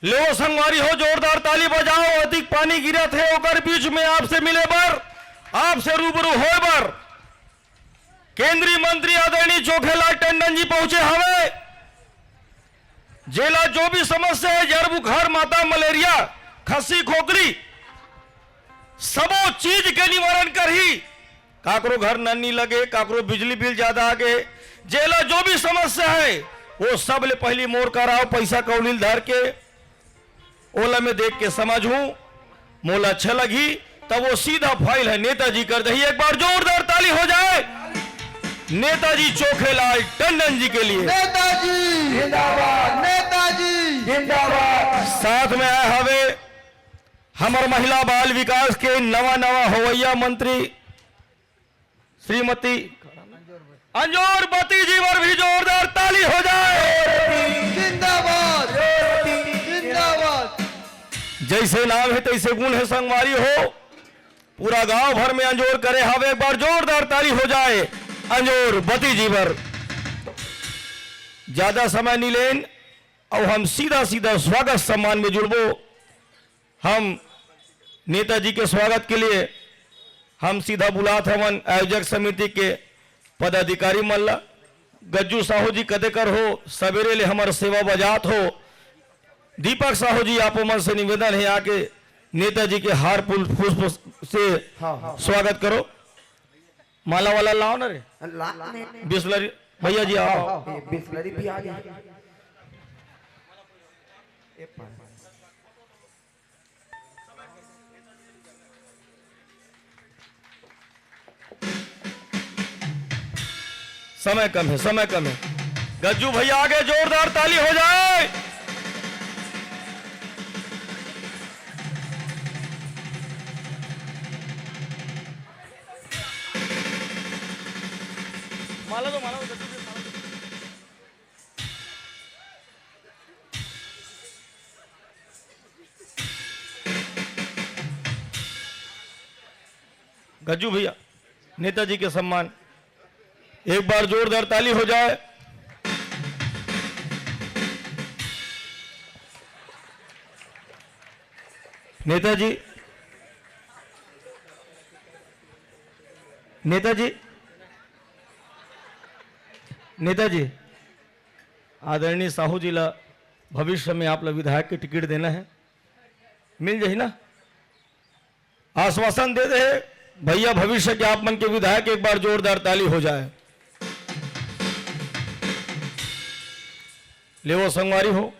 लो संगवारी हो, जोरदार ताली बजाओ। अधिक पानी गिरा थे ओकर बीच में आपसे मिले बर, आपसे रूबरू हो बर केंद्रीय मंत्री आदरणीय चोखेलाल टंडन जी पहुंचे हवे। जेला जो भी समस्या है, जर बुखार, माता, मलेरिया, खसी, खोखली, सबो चीज के निवारण कर ही काकरो घर नन्नी लगे, काकरो बिजली बिल ज्यादा आ गए, जेला जो भी समस्या है वो सब ले पहली मोर कराओ। पैसा कौलील धर के ओला में देख के समझू, मोला अच्छा लगी तब वो सीधा फाइल है नेताजी कर दही। एक बार जोरदार ताली हो जाए नेताजी चोखेलाल टंडन जी के लिए। नेताजी जिंदाबाद, नेताजी जिंदाबाद। साथ में आए हवे हमार महिला बाल विकास के नवा नवा होवैया मंत्री श्रीमती अंजोर बती जी पर भी जोरदार ताली हो जाए। जिंदाबाद, जिंदाबाद। जैसे नाम है तैसे गुण है संगवारी हो, पूरा गांव भर में अंजोर करे हवे। एक बार जोरदार ताली हो जाए अंजोर बती जी पर। ज्यादा समय नहीं लेन और हम सीधा सीधा स्वागत सम्मान में जुड़बो। हम नेताजी के स्वागत के लिए हम सीधा बुलात हवन आयोजक समिति के पदाधिकारी मल्ला गज्जू साहू जी कदेकर हो, सवेरे ले हमारे सेवा बजात हो। दीपक साहू जी आप मन से निवेदन है आके नेताजी के हार पुष्प से स्वागत करो। माला वाला लाओ ना रे, बिस्लरी भैया जी आओ। बिस्लरी भी आ गई। समय कम है, समय कम है। गज्जू भैया आगे जोरदार ताली हो जाए। माला दो, माला दो, गज्जू भैया, माला दो। गज्जू भैया नेताजी के सम्मान एक बार जोरदार ताली हो जाए। नेताजी, नेताजी, नेताजी आदरणीय साहू जी ला भविष्य में आप लोग विधायक की टिकट देना है, मिल जाए ना, आश्वासन दे दे भैया भविष्य के आप मन के विधायक। एक बार जोरदार ताली हो जाए। लेवो संगवारी हो,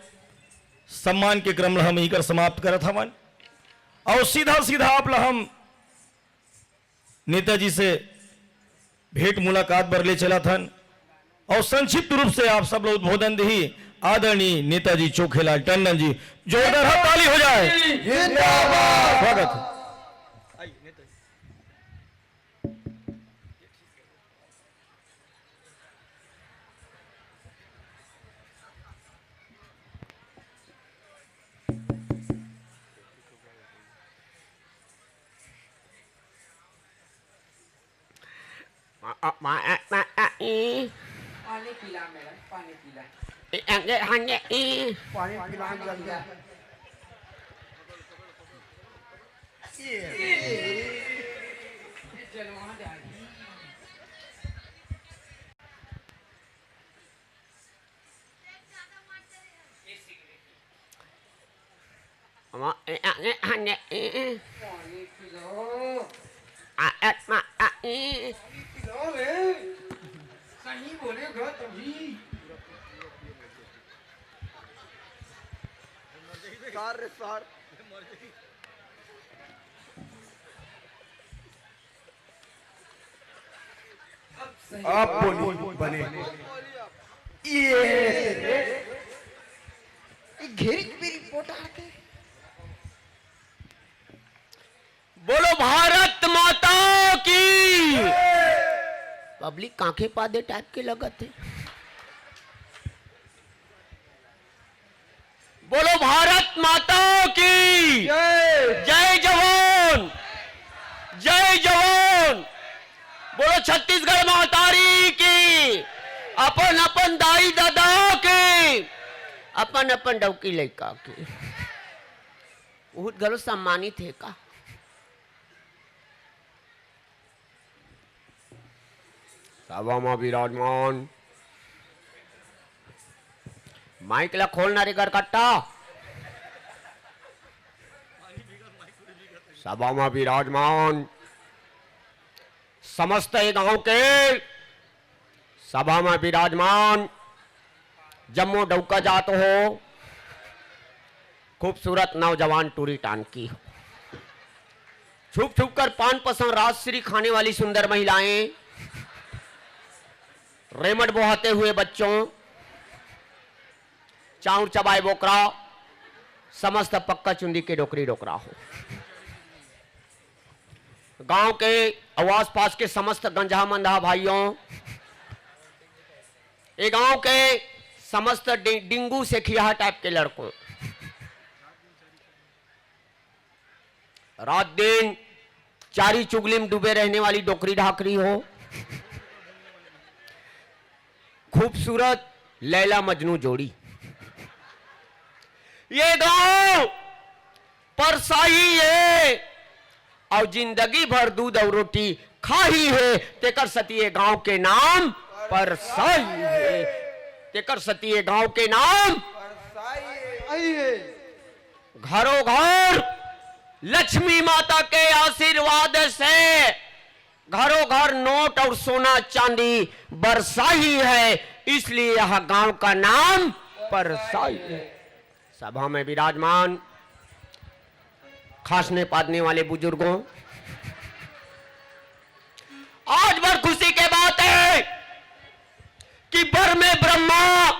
सम्मान के क्रम हम ही कर समाप्त करत हवन और सीधा सीधा आप हम नेताजी से भेंट मुलाकात पर ले चला थन और संक्षिप्त रूप से आप सब लोग उद्बोधन दी। आदरणीय नेताजी चोखेलाल टंडन जी, जोरदार ताली हो जाए। जिंदाबाद। स्वागत है। पानी पिला मैडम, पानी पिला। पानी पिलाने लग गया। जलवा दे। पानी पिलो। पिलो ले। सही बोलेगा तभी। सर आप बोली बने ये घेरी की रिपोर्ट आके बोलो भारत माता की। पब्लिक कांखे पादे टाइप के लगत है। बोलो भारत माता की जय जवान, जय जवान। बोलो छत्तीसगढ़ महातारी की, अपन अपन दाई दादा के अपन अपन डौकी लड़का के बहुत गलो सम्मानित है का। सभा में विराजमान माइक ला खोलना रे गरकट्टा। सभा में विराजमान समस्त गांव के, सभा में विराजमान जम्मू डौका जात हो, खूबसूरत नौजवान टूरी टानकी हो, छुप छुप कर पान पसंद राजश्री खाने वाली सुंदर महिलाएं, रेमट बोहाते हुए बच्चों, चाउर चबाए बोकरा, समस्त पक्का चुंदी के डोकरी डोकरा हो, गांव के आवास पास के समस्त गंजा मंदा भाइयों, ये गांव के समस्त डिंगू से खिया टाइप के लड़कों, रात दिन चारी चुगली में डूबे रहने वाली डोकरी ढाकरी हो, खूबसूरत लैला मजनू जोड़ी, ये गांव परसाही है और जिंदगी भर दूध और रोटी खाही है, तेकर सतीय गांव के नाम परसाही है, तेकर सतीय गांव के नाम घरों घर लक्ष्मी माता के आशीर्वाद से घरों घर नोट और सोना चांदी बरसाही है, इसलिए यह गांव का नाम परसाही है। सभा में विराजमान खासने पादने वाले बुजुर्गों, आज बड़ खुशी के बात है कि बर में ब्रह्मा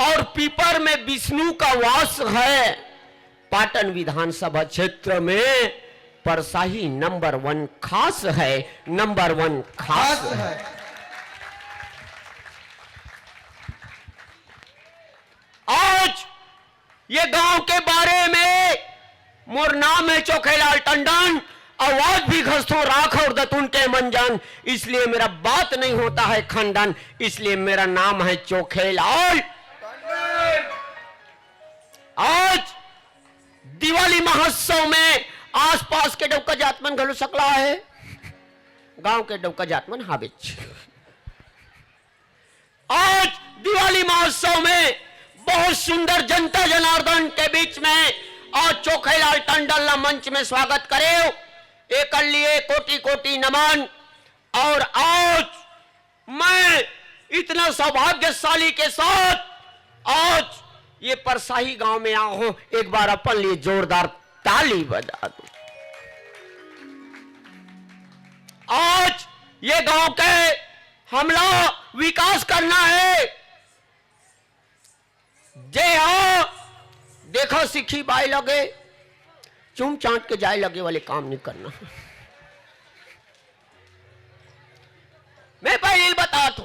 और पीपर में विष्णु का वास है। पाटन विधानसभा क्षेत्र में परसाही नंबर 1 खास है, नंबर 1 खास है। आज ये गांव के बारे में मोर नाम है चोखेलाल टंडन, आवाज भी घसतो राख और दतुन के मंजन, इसलिए मेरा बात नहीं होता है खंडन, इसलिए मेरा नाम है चोखेलाल। आज दिवाली महोत्सव में आसपास के डौका जातमन घलो सकला है, गांव के डौका जातमन हाबिच। आज दिवाली महोत्सव में बहुत सुंदर जनता जनार्दन के बीच में आज चोखेलाल टंडन ला मंच में स्वागत करे, एक लिए कोटि कोटि नमन। और आज मैं इतना सौभाग्यशाली के साथ आज ये परसाही गांव में आया हूं, एक बार अपन लिए जोरदार ताली बजा दो। आज ये गांव के हमला विकास करना है, जे हाँ देखो सिखी बाई लगे चूम चाट के जाए लगे वाले काम नहीं करना। मैं पहले बता दू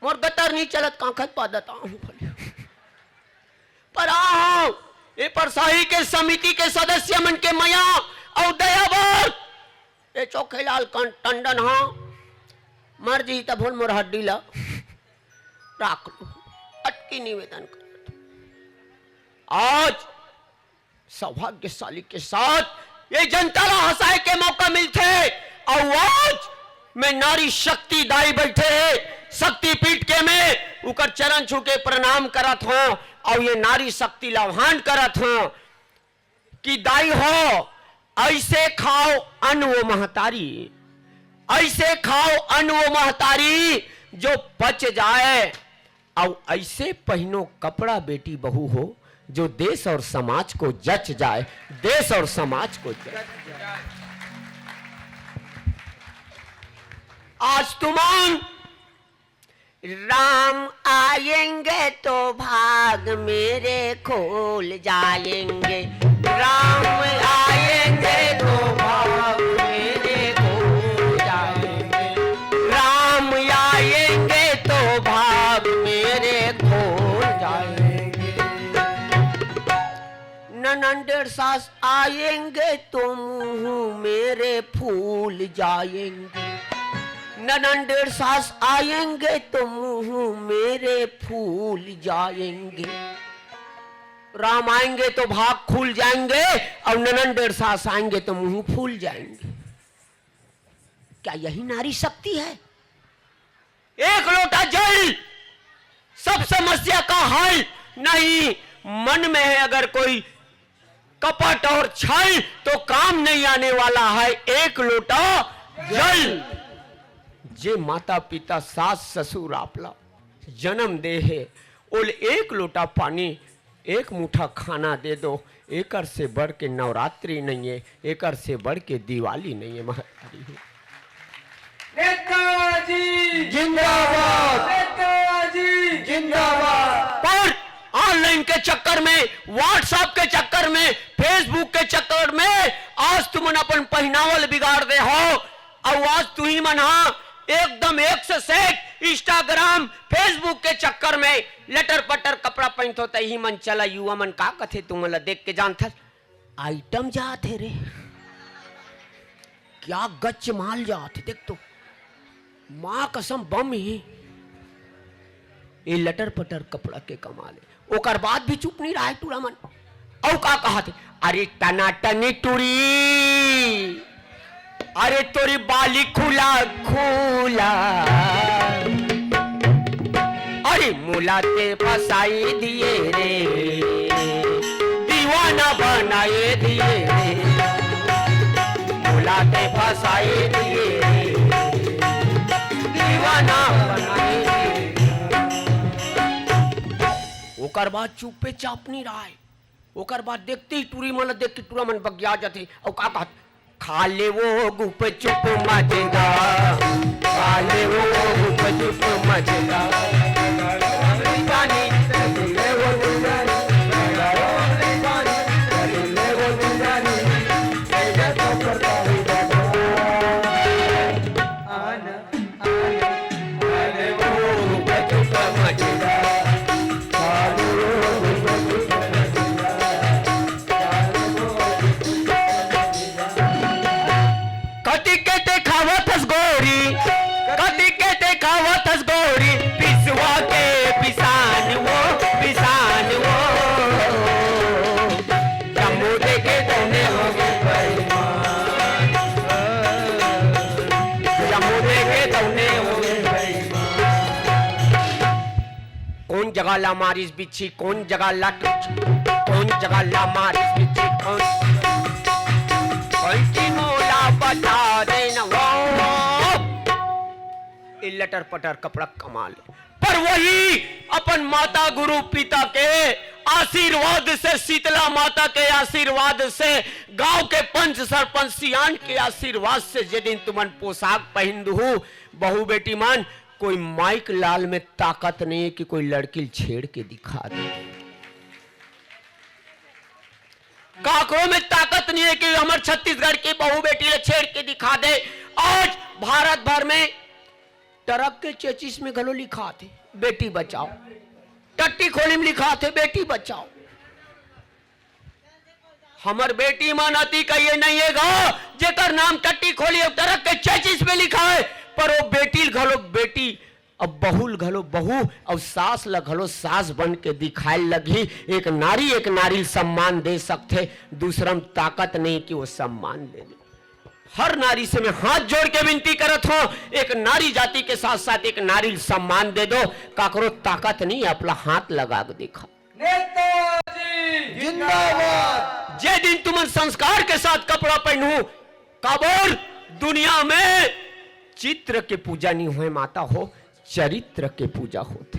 मोर गतर नहीं चलत कांखत पादता हूं, पर आओ ये परसाही के समिति के सदस्य मन के मया और दयावर ये चोखेलाल टंडन हाँ मर्जी तब बोल मोर हड्डी ला राख लो, अटकी निवेदन कर। आज सौभाग्यशाली के साथ ये जनता ला हंसाए के मौका मिलते, और आज मैं नारी शक्ति दाई बैठे है शक्ति पीठ के में उकर चरण छू के प्रणाम करत हूं, और ये नारी शक्ति लाभान करत हूं कि दाई हो ऐसे खाओ अन्न वो महतारी, ऐसे खाओ अन्न वो महतारी जो पच जाए, और ऐसे पहनो कपड़ा बेटी बहू हो जो देश और समाज को जच जाए, देश और समाज को जच जाए। आज तुमान राम आएंगे तो भाग मेरे खोल जाएंगे, राम आएंगे तो भाग मेरे खोल जाएंगे, राम आएंगे तो भाग मेरे खोल जाएंगे, ननंदर सास आएंगे तो मुंह मेरे फूल जाएंगे, ननंदर सास आएंगे तो मुंह मेरे फूल जाएंगे, राम आएंगे तो भाग खुल जाएंगे और ननन डेढ़ सास आएंगे तो मुंह फूल जाएंगे। क्या यही नारी शक्ति है? एक लोटा जल सब समस्या का हल नहीं। मन में है अगर कोई कपट और छल तो काम नहीं आने वाला है एक लोटा जल। जे माता पिता सास ससुर आपला जन्म दे है उल एक लोटा पानी एक मुठा खाना दे दो। एकर से बढ़ के नवरात्रि नहीं है, एकर से बढ़ के दिवाली नहीं है। महतारी नेताजी जिंदाबाद, नेताजी जिंदाबाद। पर ऑनलाइन के चक्कर में, व्हाट्सएप के चक्कर में, फेसबुक के चक्कर में आज तुम अपन पहनावल बिगाड़ दे हो। और आज तू ही मना एकदम एक से सेट इंस्टाग्राम फेसबुक के चक्कर में लटर पटर कपड़ा पहनत होता ही मन चला। युवा मन का कथे तुम देख के जान था आइटम जाते रे, क्या गच्च माल जाते देख तो माँ कसम बम ही ये लटर पटर कपड़ा के कमाले। ओकर बाद भी चुप नहीं रहा है टूरा मन। औ का कहा थे अरे टना टनी टूरी, अरे तोरी बाली खुला खुला, अरे मुलाते फसाई दिए रे, दीवाना बनाए दिए रे, मुलाते फसाई दिए रे, दीवाना बनाए दिए। ओकर बाद चुप पे चाप नहीं रहा है। ओकर बाद देखते ही टूरी मन देख के टूरा मन बगिया जाते। और का कहत खा ले वो गुप चुप मजेदार, खा ले वो गुप चुप मजेदार, जगह ला मारिस बिच्छी, कौन जगह ला कौन जगह ला मारिस बिच्छी, कौन की मोला बता देना वो। लटर पटर कपड़ा कमा ले। पर वही अपन माता गुरु पिता के आशीर्वाद से, शीतला माता के आशीर्वाद से, गांव के पंच सरपंच सियान के आशीर्वाद से जे दिन तुमन पोशाक पहन दू बहू बेटी मान, कोई माइक लाल में ताकत नहीं है कि कोई लड़की छेड़ के दिखा दे। काकरों में ताकत नहीं है कि हमारे छत्तीसगढ़ की बहू बेटी ले छेड़ के दिखा दे। आज भारत भर में ट्रक के चेचिस में घलो लिखा थे बेटी बचाओ, टट्टी खोली में लिखा थे बेटी बचाओ। हमार बेटी मानती का ये नहीं है गा जेकर नाम टट्टी खोली और ट्रक के चेचिस में लिखा है। पर वो बेटी घलो बेटी, अब बहुल घलो बहू और सास ल घलो सास बन के दिखाए लगी। एक नारी सम्मान दे सकते, दूसरा में ताकत नहीं कि वो सम्मान दे दे। हर नारी से मैं हाथ जोड़ के विनती करत हूं, एक नारी जाति के साथ साथ एक नारी सम्मान दे दो। काकरो ताकत नहीं अपना हाथ लगा के देखा। नेताजी जिंदाबाद। जे दिन तुम संस्कार के साथ कपड़ा पहनू काबर दुनिया में चित्र के पूजा नहीं हुए माता हो, चरित्र के पूजा होते।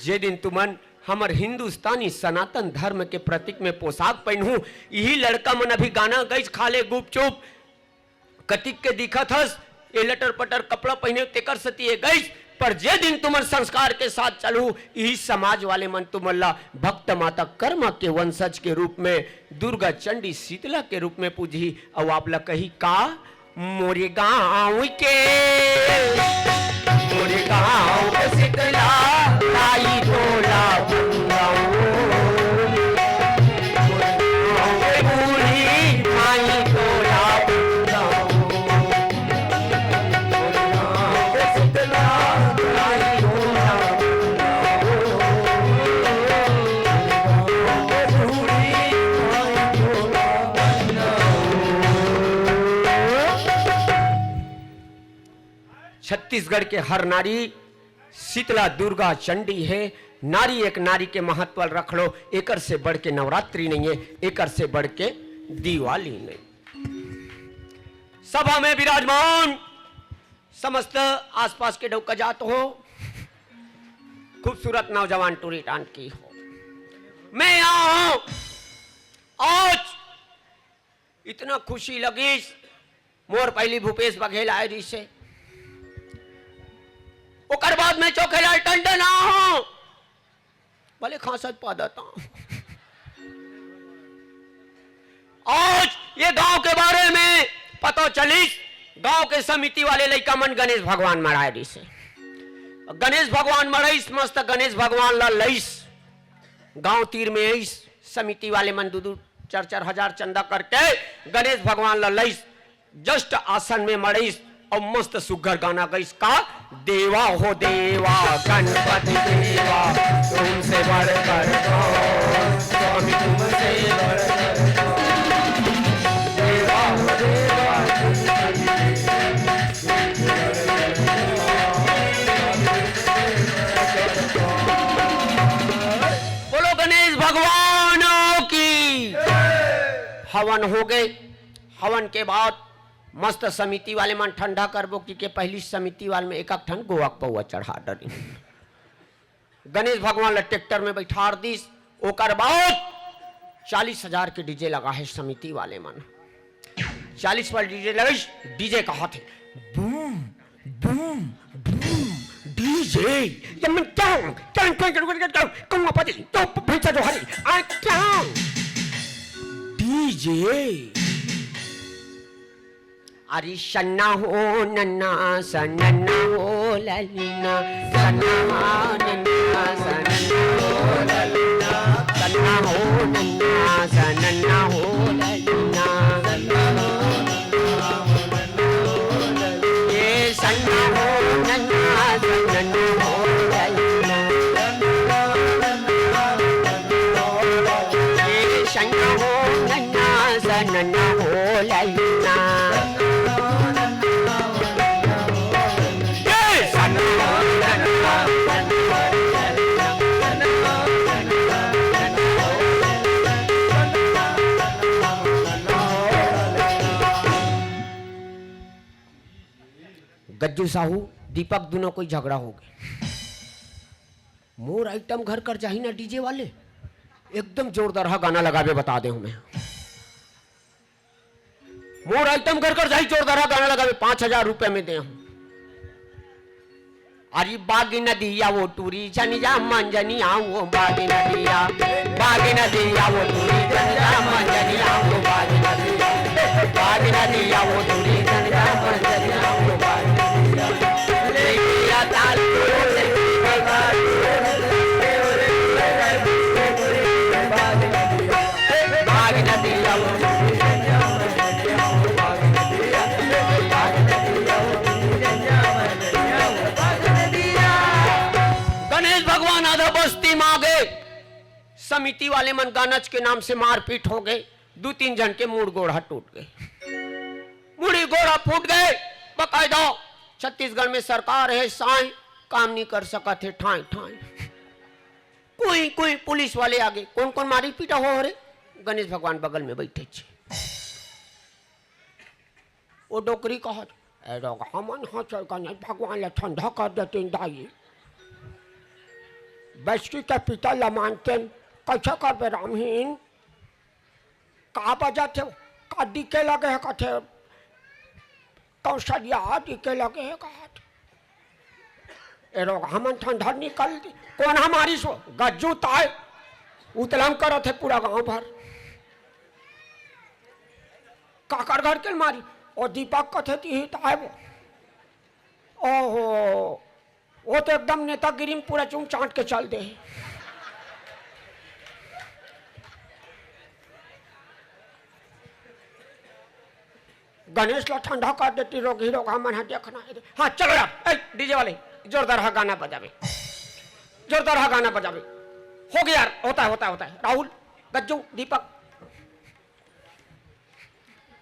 जे दिन तुमन हमर हिंदुस्तानी सनातन धर्म के प्रतीक में पोशाक पहनू, यही लड़का मन अभी गाना गई खाले गुपचुप कतिक के दिखत हस, ये लटर पटर कपड़ा पहने तेकर सती है गई। पर जे दिन तुमन संस्कार के साथ चलू, यही समाज वाले मन तुमल्ला भक्त माता कर्मा के वंशज के रूप में, दुर्गा चंडी शीतला के रूप में पूजी। और आप ला कही का मोरे गाँव के शीतला ताई टोला छत्तीसगढ़ के हर नारी शीतला दुर्गा चंडी है। नारी एक नारी के महत्व रख लो, एकर से बढ़ के नवरात्रि नहीं है, एकर से बढ़ के दिवाली नहीं। सभा में विराजमान समस्त आसपास के डोका जात हो, खूबसूरत नौजवान टूरी टान की हो, मैं यहां हूं आज। इतना खुशी लगी मोर पहली भूपेश बघेल आए रही से, ओकर बाद में चौखेलाल टंडन हूं, भले खांसत पा देता हूं। आज ये गांव के बारे में पता चलिस, गांव के समिति वाले लड़का मन गणेश भगवान मराए रही से। गणेश भगवान मरईस, मस्त गणेश भगवान ला लईस, गांव तीर में आईस, समिति वाले मन 2-4 हजार चंदा करके गणेश भगवान ला लईस, जस्ट आसन में मरईस और मस्त सुघर गाना गईस का, देवा हो देवा गणपति देवा तुमसे बढ़कर कौन, स्वामी तुमसे बढ़कर कौन, देवा हो देवा बोलो गणेश भगवान की। हवन हो गए, हवन के बाद मस्त समिति वाले मन ठंडा करबो कि के पहली समिति वाले में एक ठन गोवा पौवा चढ़ा डरी। गणेश भगवान ला ट्रैक्टर में बैठा दिस, ओकर बाद 40,000 के डीजे लगा है समिति वाले मन, 40 पर डीजे लगे। डीजे कहा थे boom boom boom DJ, Yemen टांग टांग टांग कौन पति तो भैंसा जो हरी आ टांग डीजे। अरे सन्ना हो नन्ना सन्ना हो ललना, सन्ना नन्ना सन्ना हो ललना, सन्ना हो नन्ना सन्ना हो ललना, ये सन्ना हो नन्ना सन्ना हो ललना, ये सन्ना हो नन्ना सन्ना हो ललना। गज्जू साहू दीपक दोनों कोई झगड़ा हो गया, मोर आइटम घर कर जाही ना डीजे वाले, एकदम जोरदार गाना लगावे बता दे हूं मैं, मोर आइटम घर कर जाही जोरदार गाना लगावे 5,000 रुपए में दे हूं। अरे बागी नदिया वो टूरी जनिया मंजनिया वो बागी नदिया, बागी नदिया वो टूरी जनिया मंजनिया वो बागी नदिया, बागी नदिया वो टूरी जनिया मंजनिया वो बागी नदिया, लेकिया ताल से बागी नदिया वो टूरी जनिया मंजनिया वो बागी नदिया, बागी नदिया वो टूरी जनिया मंजनिया वो बागी नदिया। गणेश भगवान आधा बस्ती में आ गए, समिति वाले मन गानच के नाम से मारपीट हो गए, 2-3 जन के मुड़ गोड़ा टूट गए, मुड़ी गोड़ा फूट गए। बकायदा छत्तीसगढ़ में सरकार है साई, काम नहीं कर सका थे ठाई ठाई, कोई कोई पुलिस वाले आगे, कौन कौन मारी पीटा हो रे। गणेश भगवान बगल में बैठे छे, वो डोकरी कहा हमन हाँ चल गणेश भगवान ला ठंडा कर देते दाई, बेस्टी के पिता ला मानते कैसे कर बे रामहीन, कहा बजा थे का दिखे लगे है कथे कौशल्या दिखे लगे है कहा एरो हमन ठंडा निकल दी, कौन हमारी सो गज्जू ताय उतलंग करो थे पूरा गांव भर, काकर घर के मारी और दीपक कथे थी ताय वो, ओहो वो तो एकदम नेतागिरी में पूरा चूम चाट के चल दे। गणेश ला ठंडा कर देती रोग हीरो हमन है देखना है। हाँ चलो यार डीजे वाले जोरदार हा गाना बजावे, जोरदार हा गाना बजावे, हो गया यार, होता है होता है होता है। राहुल गज्जू दीपक,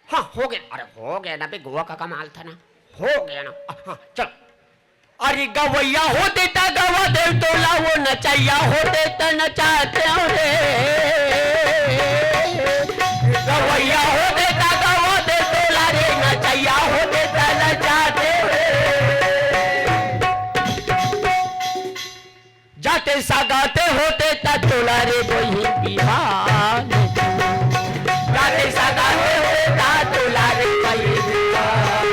हाँ हो गया, अरे हो गया ना बे, गोवा का कमाल था ना, हो गया ना। हाँ चलो अरे गवैया हो देता गवा देव तोला, वो नचैया हो देता नचाते रे। गवैया हो देता गवा देव तोला रे, नचैया हो देता नचाते रे। जाते सगाते होते ता तोला रे वही बिहान, जाते सगाते होते ता तोला रे वही बिहान,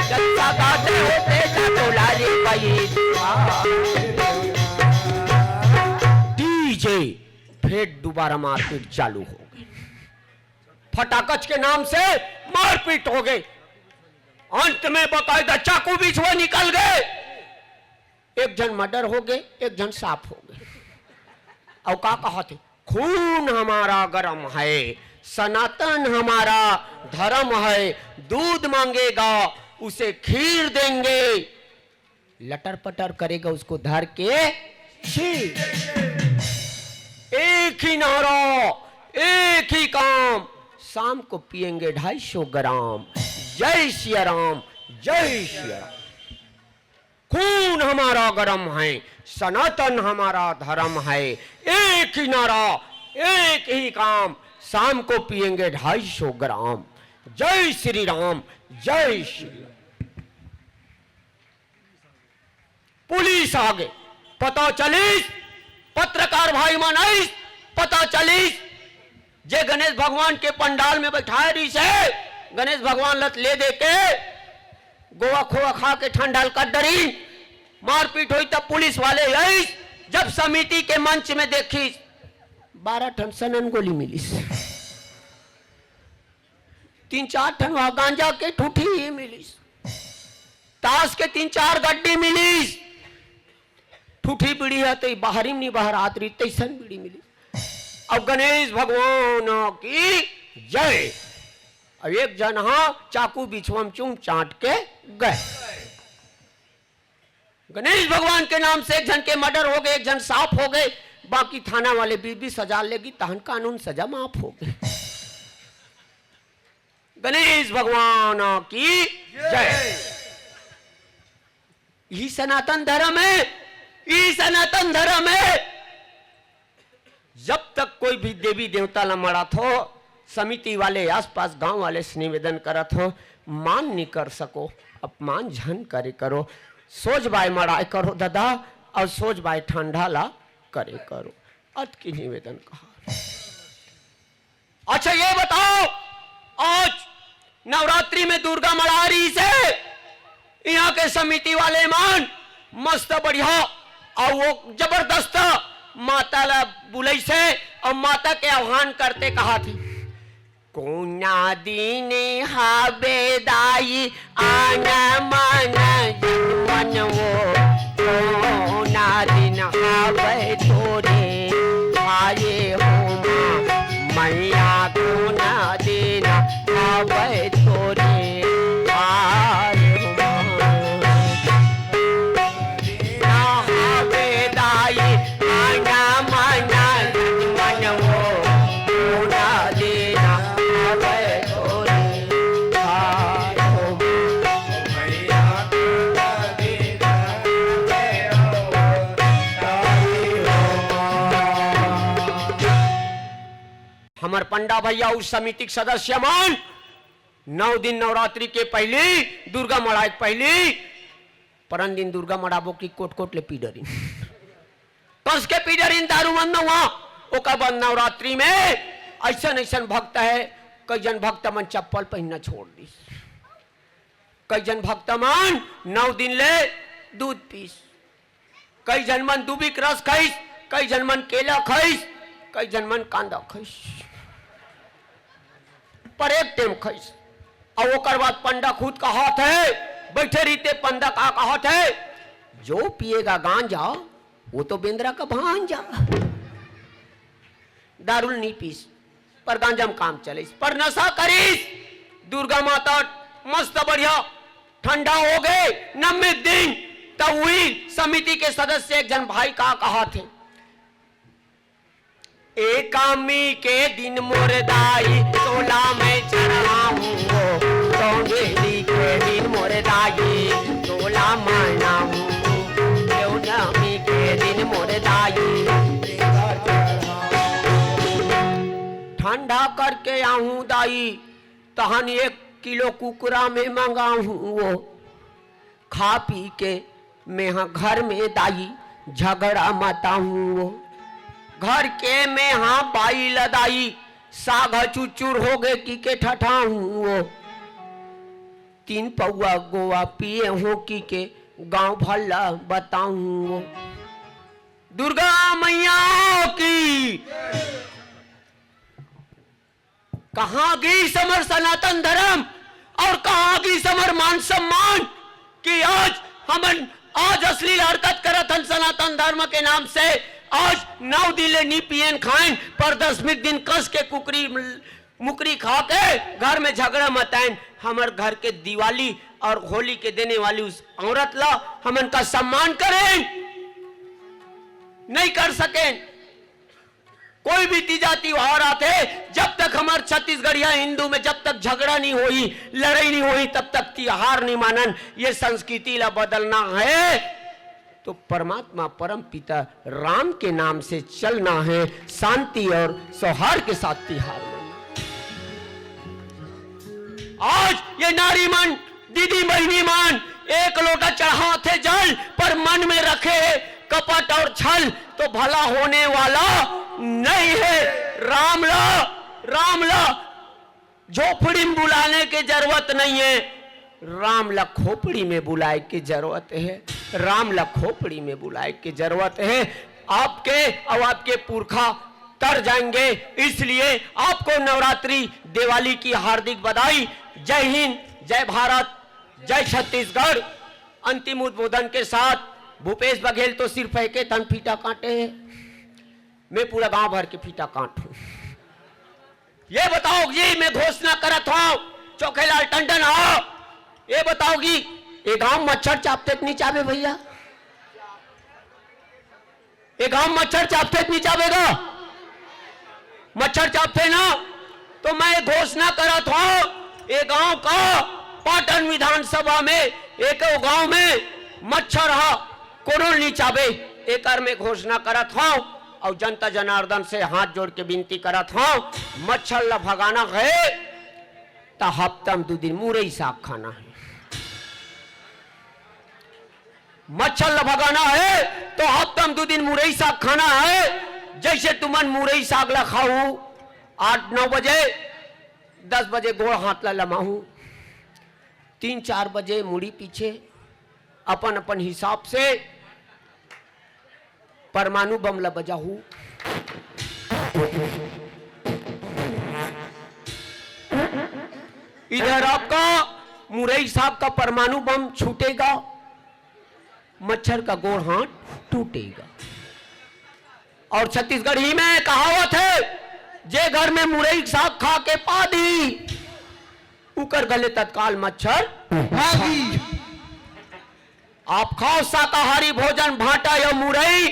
जब सगाते होते ता तोला रे वही बिहान। डीजे फिर दोबारा मारपीट चालू हो गई, फटाकच के नाम से मारपीट हो गई। अंत में बकायदा चाकू बीच में निकल गए। एक जन मर्डर हो गए, एक जन साफ हो गए। और का कहा थे, खून हमारा गरम है, सनातन हमारा धर्म है, दूध मांगेगा उसे खीर देंगे, लटर पटर करेगा उसको धर के छी। एक ही नारा, एक ही काम, शाम को पिएंगे 250 ग्राम। जय सिया राम, जय सिया राम। खून हमारा गरम है, सनातन हमारा धर्म है, एक ही नारा, एक ही काम, शाम को पिएंगे 250 ग्राम। जय श्री राम, जय श्री राम। पुलिस आ गए, पता चली, पत्रकार भाई मनाइस, पता चली जे गणेश भगवान के पंडाल में बैठाए रही से, गणेश भगवान लत ले दे के गोवा खोआ खा के ठंडल कर डरी, मारपीट हुई। तब पुलिस वाले आई, जब समिति के मंच में देखी 12 ठन सनन गोली मिली, 3-4 ठन वहां गांजा के ठूठी मिली, ताश के 3-4 गड्डी मिली। ठूठी बीड़ी है तो बाहरी नहीं बाहर आतरी तैसन बीड़ी मिली। अब गणेश भगवान की जय। अब एक जन चाकू बिछुआ चूम चाट के गए। गणेश भगवान के नाम से एक जन के मर्डर हो गए, एक जन साफ हो गए। बाकी थाना वाले 20 सजा लेगी, तहन कानून सजा माफ हो गई। गणेश भगवान की जय। यही सनातन धर्म है, यही सनातन धर्म है। जब तक कोई भी देवी देवता न मरत हो, समिति वाले आसपास गांव वाले से निवेदन करत हो, मान नहीं कर सको, अपमान झन करे करो, सोच बाय मराए करो दादा, और सोच बाय ठंडा ला करे करो। अत की निवेदन कहा। अच्छा ये बताओ, आज नवरात्रि में दुर्गा मड़ारी से यहाँ के समिति वाले मान मस्त बढ़िया, और वो जबरदस्त माता ला बुलाई से, और माता के आह्वान करते कहा थी, कोना दिन हाबेदाई आना माना मन वो, कोना दिन हाबे तोरे आए हो मैया, कोना दिन हाबे तोरे आए हो हाबेदाई आना माना मन वो, कोना दिन हाबे तोरे आए हो मैया, कोना दिन हमार पंडा भैया उस समिति के सदस्य मान 9 दिन नवरात्रि के पहले दुर्गा मड़ाए पहले परन दिन दुर्गा मड़ाबो की कोट कोट ले पीडरिन कस के पीडरिन दारू बंद हुआ। ओकर बाद नवरात्रि में ऐसा ऐसा भक्त है, कई जन भक्त मन चप्पल पहनना छोड़ दी, कई जन भक्त मन 9 दिन ले दूध पीस, कई जन मन दूबी के रस खाइस, कई जन मन केला खाइस, कई जन मन कांदा खाइस, पर एक टाइम खाइस। और ओकर बाद पंडा खुद का हाथ है, बैठे रहते पंडा का हाथ है, जो पिएगा गांजा वो तो बेंद्रा का भांजा। दारू नहीं पीस पर गांजा में काम चले, पर नशा करीस। दुर्गा माता मस्त बढ़िया ठंडा हो गए 90 दिन। तब हुई समिति के सदस्य एक जन भाई का कहा थे, एकामी के दिन मोर दाई तोला में चढ़ाऊं कौंगेली के दिन मोर दाई तोला मनाऊं एकामी के दिन मोर दाई ठंडा करके आऊं दाई तहन 1 किलो कुकरा में मंगाऊं वो खा पी के मैं हाँ घर में दाई झगड़ा मताऊं वो घर के में हाँ बाई लदाई साग चुचुर हो गए की के ठठाऊं वो 3 पौआ गोवा पिए हो की के गांव भला बताऊं वो दुर्गा मैया की कहां गई समर सनातन धर्म और कहां गई समर मान सम्मान कि आज अश्लील हरकत करत हन सनातन धर्म के नाम से। आज 9 दिन नी पियन खाएं पर 10वें दिन कस के कुकरी मुकरी खा के घर में झगड़ा मताएं। हमर घर के दिवाली और होली के देने वाली उस औरत ला हमन का सम्मान करें नहीं कर सकें। कोई भी तीजा त्योहार आते जब तक हमारे छत्तीसगढ़िया हिंदू में जब तक झगड़ा नहीं हुई लड़ाई नहीं हुई तब तक त्योहार नहीं मानन। ये संस्कृति ला बदलना है तो परमात्मा परम पिता राम के नाम से चलना है, शांति और सौहार्द के साथ त्योहार मनाना। आज ये नारी मन दीदी बहनी मन 1 लोटा चढ़ाते जल पर मन में रखे कपट और छल तो भला होने वाला नहीं है। राम ला झोपड़ी में बुलाने की जरूरत नहीं है, राम ला खोपड़ी में बुलाए की जरूरत है। राम ला खोपड़ी में बुलाए की जरूरत है। आपके और आपके पुरखा तर जाएंगे, इसलिए आपको नवरात्रि दिवाली की हार्दिक बधाई। जय हिंद, जय भारत, जय छत्तीसगढ़। अंतिम उद्बोधन के साथ भूपेश बघेल तो सिर्फ है के तन फीटा काटे हैं, मैं पूरा गांव भर के फीटा काटूं। ये बताओगी मैं घोषणा करत हूं चोखेलाल टंडन हो, ये बताओगी ये गांव मच्छर चापते नहीं चाहे भैया, ये गांव मच्छर चापते नहीं चाहेगा। मच्छर चापते ना तो मैं घोषणा करत हूं ये गांव का पाटन विधानसभा में एक गांव में मच्छर हा कोनो नहीं चाहे, एक में घोषणा करत हूं और जनता जनार्दन से हाथ जोड़ के विनती करत हूं मच्छर ला भगाना है तो हफ्ता में 2 दिन मुरई साग खाना है। मच्छर ला भगाना है तो हफ्ता में 2 दिन मुरई साग खाना है। जैसे तुमन मुरई साग ला खाऊ 8-9 बजे, 10 बजे गोड़ हाथ ला लमाऊ, 3-4 बजे मुड़ी पीछे अपन अपन हिसाब से परमाणु बम ला बजाहू। इधर आपका मुरई साहब का परमाणु बम छूटेगा, मच्छर का गोड़ हाथ टूटेगा। और छत्तीसगढ़ ही में कहावत है जे घर में मुरई साग खा के पादी उकर गले तत्काल मच्छर भागी। आप खाओ शाकाहारी भोजन भाटा या मुरई,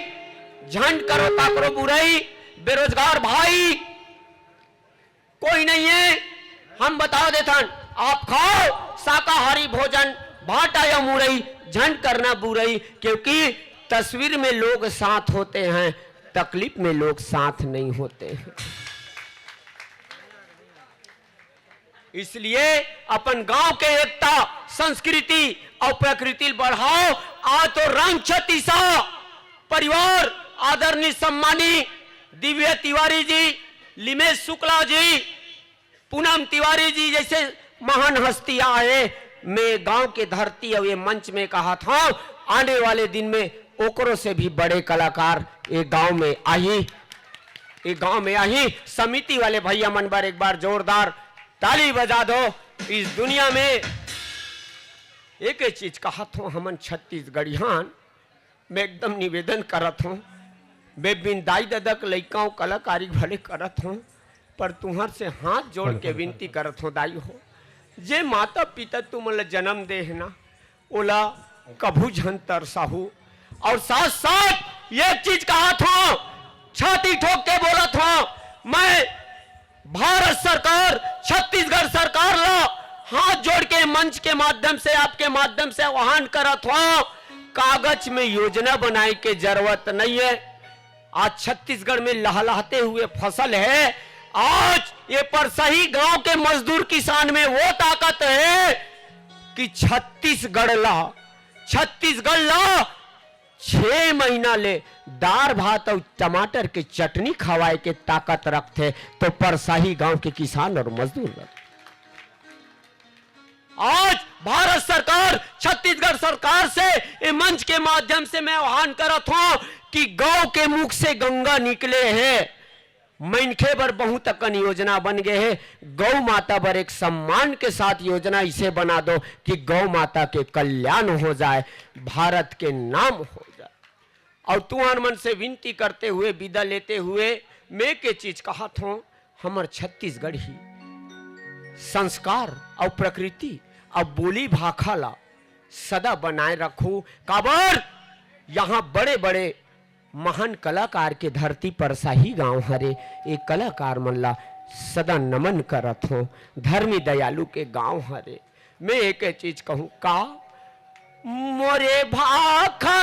झंड करो ताकरो बुराई। बेरोजगार भाई कोई नहीं है, हम बता देथन आप खाओ शाकाहारी भोजन भाटा या मुरई, झंड करना बुराई। क्योंकि तस्वीर में लोग साथ होते हैं, तकलीफ में लोग साथ नहीं होते हैं। इसलिए अपन गांव के एकता संस्कृति और प्रकृति बढ़ाओ। आ तो रंग छत्तीसा परिवार आदरणीय सम्मानी दिव्य तिवारी जी, लिमेश शुक्ला जी, पूनम तिवारी जी जैसे महान हस्तियां आए। मैं गांव के धरती और ये मंच में कहा था आने वाले दिन में ओकरों से भी बड़े कलाकार एक गांव में आई। समिति वाले भैया मन पर एक बार जोरदार ताली बजा दो। इस दुनिया में एक ही चीज कहा था हमन छत्तीसगढ़ियान मैं एकदम निवेदन करत हूँ, मैं बिंदाई ददक लइकाओं कलाकारी भले करत हूँ, पर तुम्हार से हाथ जोड़ के विनती करत हूँ दाई हो, जे माता पिता तुमन जन्म दे है ना ओला कभू झन तरसाहू। और साथ साथ ये चीज कहा था छाती ठोक के बोला था हूं। मैं भारत सरकार, छत्तीसगढ़ सरकार ला हाथ जोड़ के मंच के माध्यम से, आपके माध्यम से आह्वान करत हूं, कागज में योजना बनाने की जरूरत नहीं है। आज छत्तीसगढ़ में लहलहाते हुए फसल है। आज ये परसही गांव के मजदूर किसान में वो ताकत है कि छत्तीसगढ़ ला 6 महीना ले दाल भात और टमाटर के चटनी खवाए के ताकत रखते तो परसाही गांव के किसान और मजदूर रखते। आज भारत सरकार, छत्तीसगढ़ सरकार से ये मंच के माध्यम से मैं आह्वान करत हूं कि गौ के मुख से गंगा निकले हैं, मनखे बर बहुत अकन योजना बन गए हैं। गौ माता पर एक सम्मान के साथ योजना इसे बना दो कि गौ माता के कल्याण हो जाए, भारत के नाम हो जाए। और तुहार मन से विनती करते हुए, विदा लेते हुए मैं के चीज कहत हूं, हमर छत्तीसगढ़ ही संस्कार और प्रकृति और बोली भाखा ला सदा बनाए रखो। काबर यहाँ बड़े बड़े महान कलाकार के धरती पर शाही गांव हरे, एक कलाकार मन ला सदा नमन करत हो। धर्मी दयालु के गांव हरे। मैं एक चीज कहूं का, मोरे भाखा